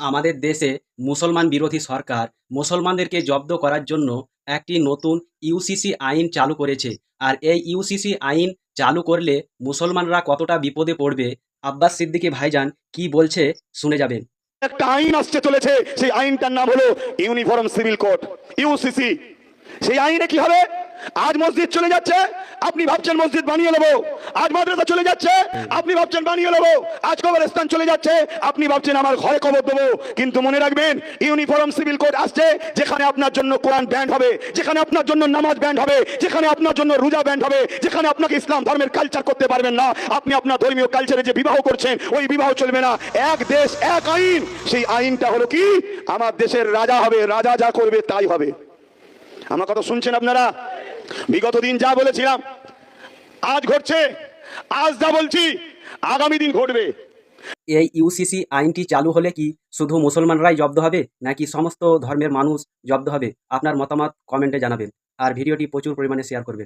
আমাদের দেশে মুসলমান বিরোধী সরকার মুসলমানদেরকে জব্দ করার জন্য একটি নতুন ইউসিসি আইন চালু করেছে। আর এই ইউসিসি আইন চালু করলে মুসলমানরা কতটা বিপদে পড়বে, আব্বাস সিদ্দিকী ভাইজান কি বলছে শুনে যাবেন। একটা আইন আসতে চলেছে, সেই আইনটার নাম হলো ইউনিফর্ম সিভিল কোড, ইউসিসি। সেই আইনে কি হবে? আজ মসজিদ চলে যাচ্ছে, আপনি ভাবছেন মসজিদ বানিয়ে নেবো। আজ মাদ্রাসা চলে যাচ্ছে, আপনি ভাবছেন বানিয়ে নেবো। আজ কবরস্থান চলে যাচ্ছে, আপনি ভাবছেন আমার ঘরে কবর দেবো। কিন্তু মনে রাখবেন, ইউনিফর্ম সিভিল কোড আসছে, যেখানে আপনার জন্য কোরআন ব্যান্ড হবে, যেখানে আপনার জন্য নামাজ ব্যান্ড হবে, যেখানে আপনার জন্য রোজা ব্যান্ড হবে, যেখানে আপনাকে ইসলাম ধর্মের কালচার করতে পারবেন না। আপনি আপনার ধর্মীয় কালচারে যে বিবাহ করছেন, ওই বিবাহ চলবে না। এক দেশ এক আইন। সেই আইনটা হলো কি? আমার দেশের রাজা হবে, রাজা যা করবে তাই হবে। আমার কথা শুনছেন আপনারা? বিগত দিন যা বলেছিলাম আজ ঘটছে, আজ যা বলছি আগামী দিন ঘটবে। এই ইউসিসি আইনটি চালু হলে কি শুধু মুসলমানরাই জব্দ হবে নাকি সমস্ত ধর্মের মানুষ জব্দ হবে? আপনার মতামত কমেন্টে জানাবেন আর ভিডিওটি প্রচুর পরিমাণে শেয়ার করবেন।